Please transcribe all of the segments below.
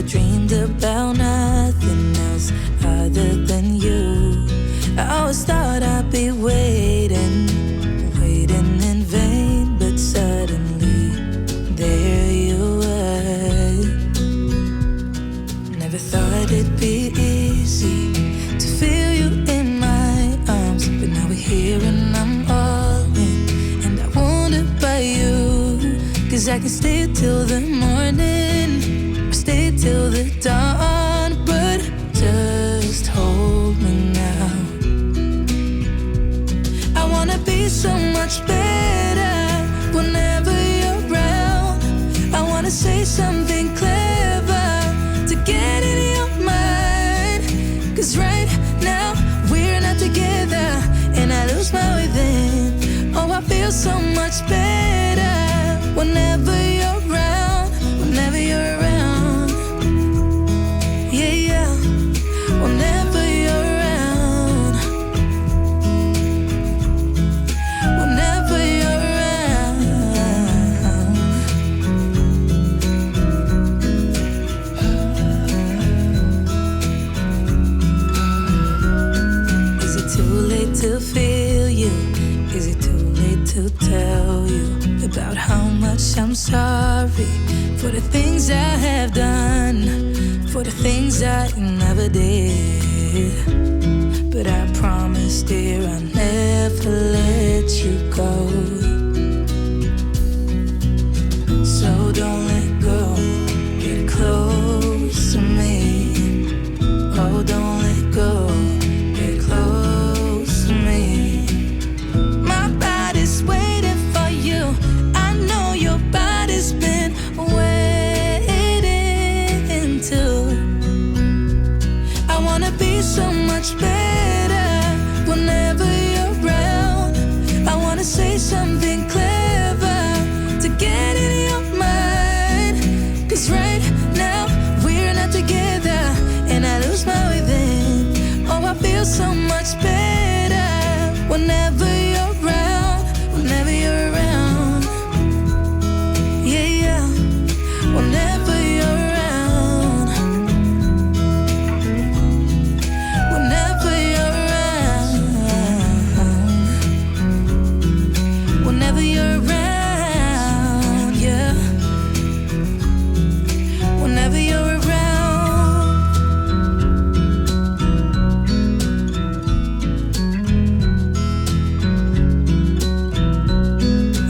Never dreamed about nothing else other than you. I always thought I'd be waiting in vain, but suddenly there you were. Never thought it'd be easy to feel you in my arms, but now we're here and I'm all in, and I wonder by you, 'cause I can stay till the morning or stay till the dawn, but just hold me now. I wanna be so much better whenever you're around. I wanna say something clever to get in your mind, 'cause right now we're not together and I lose my way then. Oh, I feel so much better whenever you're around, whenever you're around. Yeah, yeah, whenever you're around, whenever you're around. Is it too late to feel you? Is it too late to tell you about how much I'm sorry for the things I have done, for the things I never did? But I promise, dear, I'll never let you go. So don't let go, get close to me. Oh, don't let go, get close to me. My body's waiting for you. I know your body's been waiting too. I wanna be so much better whenever you're around. I wanna say something clever to get in your mind, 'cause right now we're not together and I lose my way then. Oh, I feel so much better whenever you're around, whenever you're around. Yeah, yeah, whenever you're around, whenever you're around, whenever you're around, yeah, whenever you're around.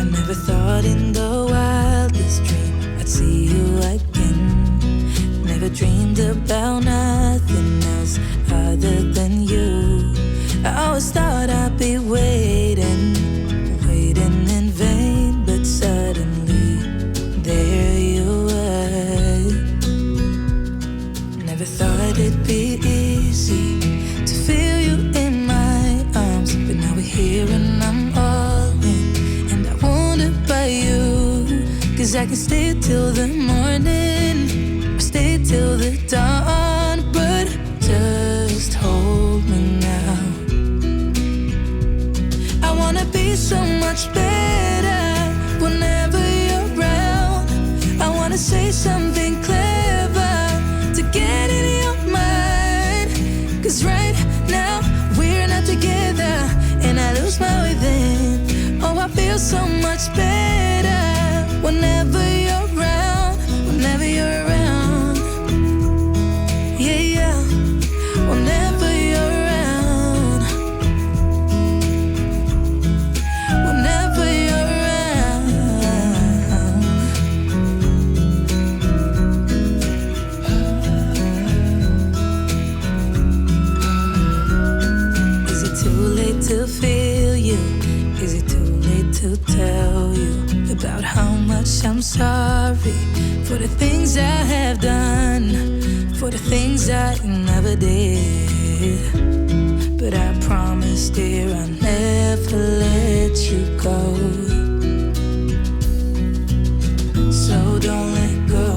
I never thought in the wildest dream I'd see you again. Never dreamed about nothing else other than you. I always thought I'd be waiting in vain, but suddenly there you were. Never thought it'd be easy to feel you in my arms, but now we're here and I'm all in, and I wonder by you, 'cause I can stay till the morning or stay till the dawn, but just hold me now. I wanna be so much better whenever you're around. I wanna say something clever to get in your mind, 'cause right now we're not together and I lose my way then. Oh, I feel so much better whenever you're around, whenever you're around. Yeah, yeah, whenever you're around, whenever you're around. Is it too late to feel you? Is it too late to tell you about how much I'm sorry for the things I have done, for the things I never did? But I promise, dear, I'll never let you go. So don't let go,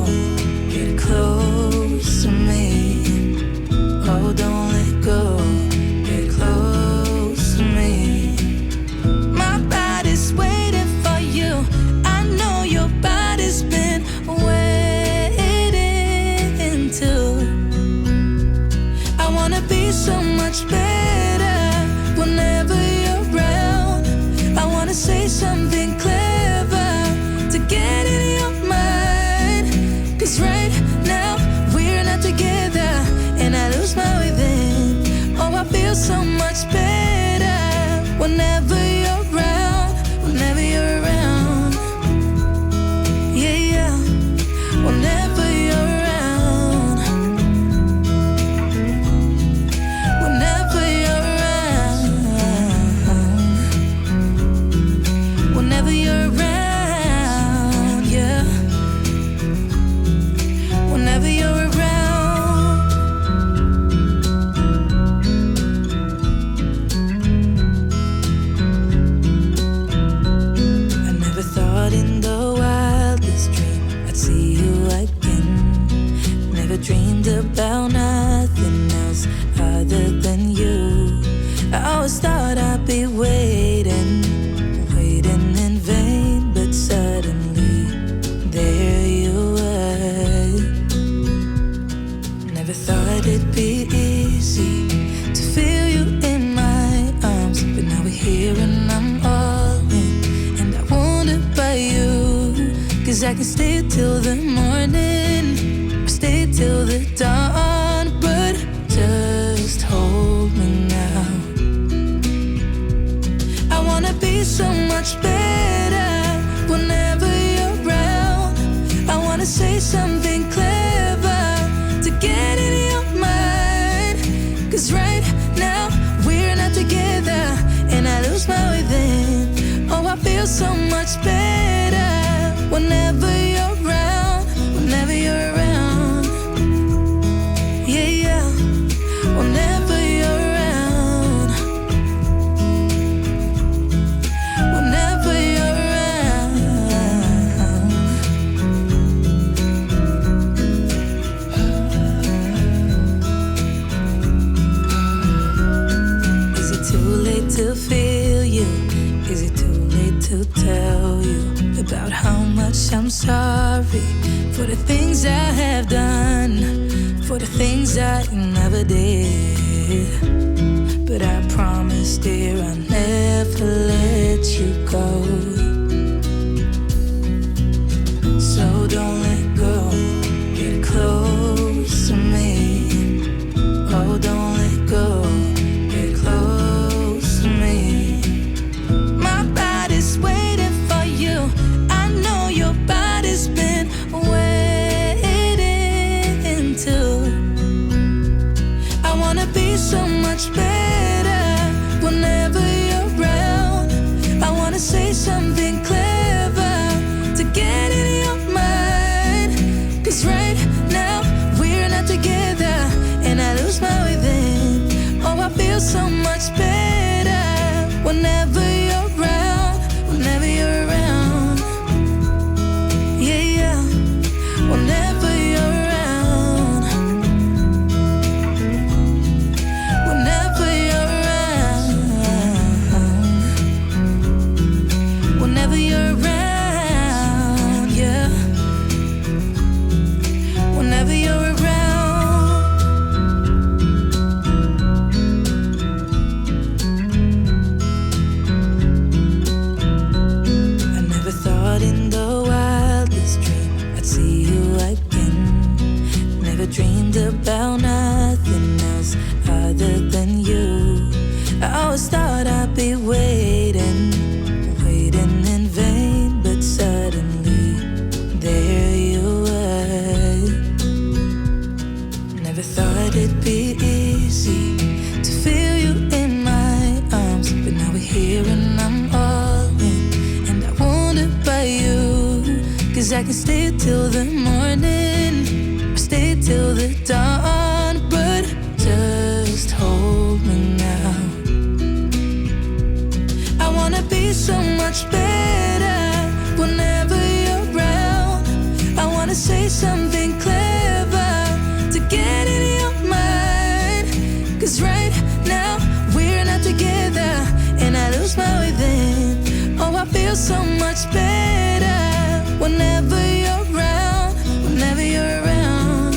get close to me. Oh, don't let go, get close to me. My body's waiting for you. I know your body's been waiting feel so much better whenever you're around, whenever you're around. Yeah, yeah, whenever you're around, whenever you're around, whenever you're around, yeah, whenever you're around. In the wildest dream I'd see you again. Never dreamed about nothing else other than you. I always thought I'd be waiting, waiting in vain, but suddenly there you were. Never thought it'd be easy to feel you in my arms, but now we're here and I'm all in. By you, 'cause I can stay till the morning or stay till the dawn, but just hold me now. I wanna be so much better whenever you're around. I wanna say something clever to get in your mind, 'cause right now we're not together and I lose my way then. Oh, I feel so much better whenever you're around, whenever you're around. Yeah, yeah, whenever you're around, whenever you're around. Is it too late to feel you? Is it too late to tell you about how much I'm sorry for the things I have done, for the things I never did? But I promise, dear, I'll never let you go. So don't let go, get close to me. Oh, don't let go, get close to me. Waiting for you, I know your body's been waiting too. I wanna be so much better whenever you're around. I wanna say something clever to get in your mind, 'cause right now we're not together and I lose my way then. Oh, I feel so much better whenever you're around, whenever you're around. Yeah, yeah, whenever you're around, whenever you're around, whenever you're around, yeah, whenever you're around. In the wildest dream I'd see you again. Never dreamed about nothing else other than you. I always thought I'd be waiting, waiting in vain, but suddenly there you were. Never thought it'd be easy to feel you in my arms, but now we're here and I'm all in. By you, 'cause I can stay till the morning or stay till the dawn, but just hold me now. I wanna be so much better whenever you're around. I wanna say something clever to get in your mind, 'cause right now we're not together and I lose my way then. Oh, I feel so much better whenever you're around, whenever you're around.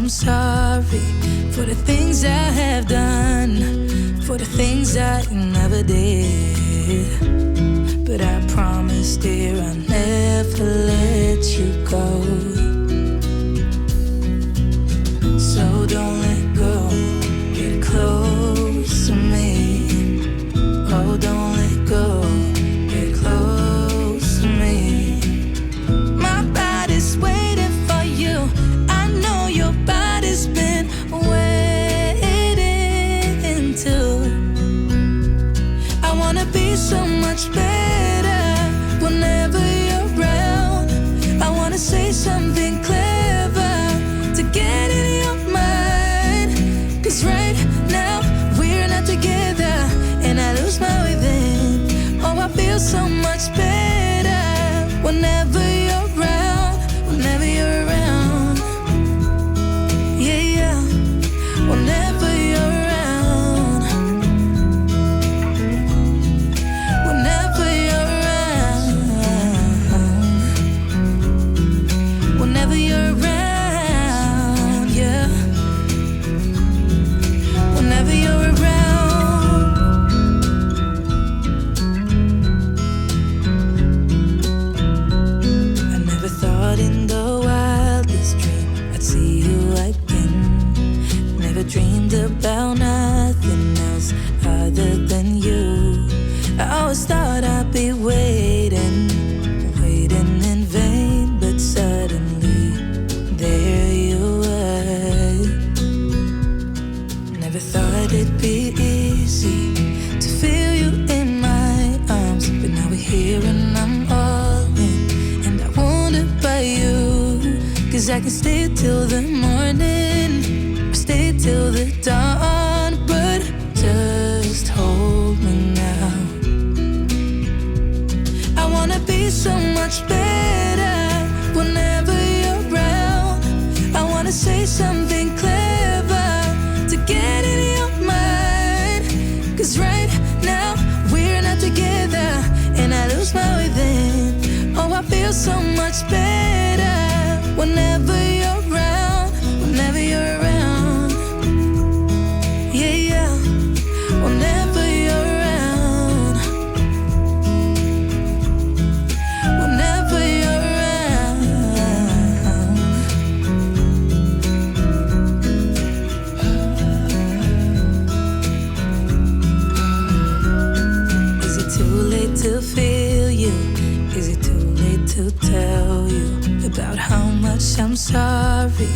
I'm sorry for the things I have done, for the things I never did. But I promise, dear, I'll never let you go. So don't let go, get close to me. Oh, don't let go, get close to me. My body's waiting for you. I know your body's been waiting too. I wanna be so much better whenever you're around. I wanna say something clever to get in your mind. 'Cause right now we're not together, and I lose my way then. Oh, I feel so much better whenever you're around, whenever you're around. Yeah, yeah, whenever you're around, whenever you're around, whenever you're around, yeah, whenever you're around. I never thought in the wildest dream I'd see you again. Never dreamed about nothing else other than you. I always thought I'd be waiting, waiting in vain, but suddenly there you were. Never thought it'd be easy to feel you in my arms, but now we're here and I'm all in, and I wonder about you. 'Cause I can stay till the morning, or stay till the dawn, but just hold me now. I wanna be so much better whenever you're around. I wanna say something clever to get in your mind. 'Cause right now we're not together, and I lose my way then. Oh, I feel so much better whenever you're around, whenever you're around. Yeah, yeah, whenever you're around, whenever you're around. Is it too late to feel you? Is it too late to tell you about how much I'm sorry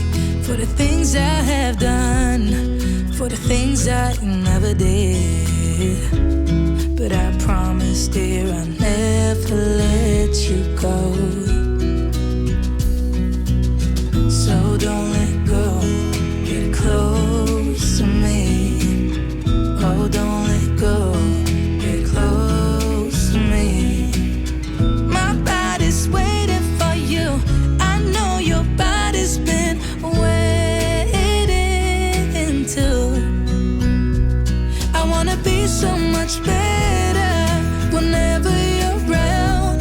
for the things I have done, for the things I never did? But I promise, dear, I'll never let you go. So don't let go, get close to me. Oh, don't let go, get close to me. My body's waiting for you. I know your body's been waiting too. I wanna be so much better whenever you're around.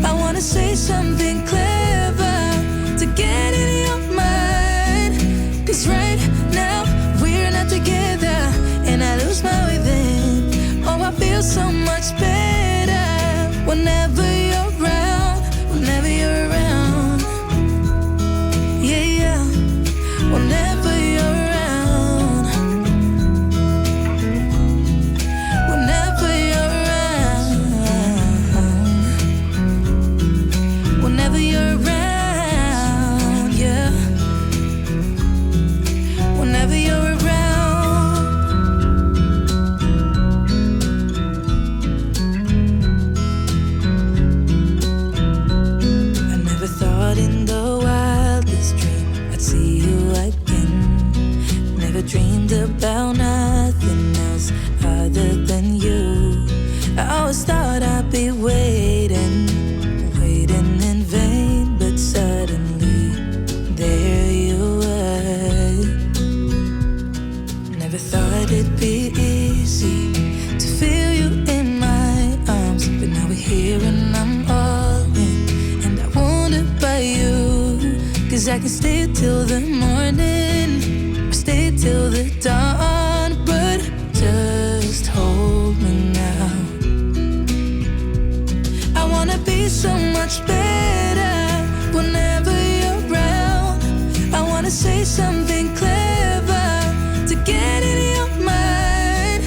I wanna say something clever to get in your mind. 'Cause right now we're not together, and I lose my way then. Oh, I feel so much better whenever you're around, whenever you're around. Yeah, yeah, whenever you're around, whenever you're around, whenever you're around, yeah, whenever you're around. I never thought in the wildest dream I'd see you again. Never dreamed about nothing else other than you. I always thought I'd be waiting, waiting in vain, but suddenly there you were. Never thought it'd be easy to feel you in my arms, but now we're here and I'm all in, and I wonder about you. 'Cause I can stay till the morning, till the dawn, but just hold me now. I wanna be so much better whenever you're around. I wanna say something clever to get in your mind.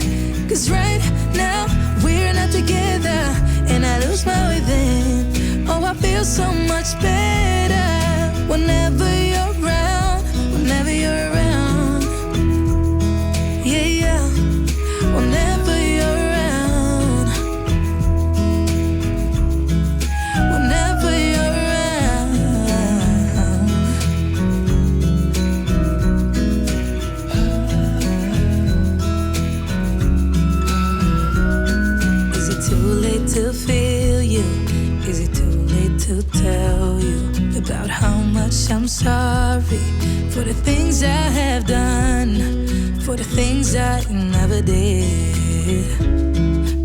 'Cause right now we're not together, and I lose my way then. Oh, I feel so much better whenever you're around, whenever you're around. Yeah, yeah, whenever you're around, whenever you're around. Is it too late to feel you? Is it too late to tell you about how much I'm sorry for the things I have done, for the things I never did?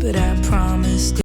But I promised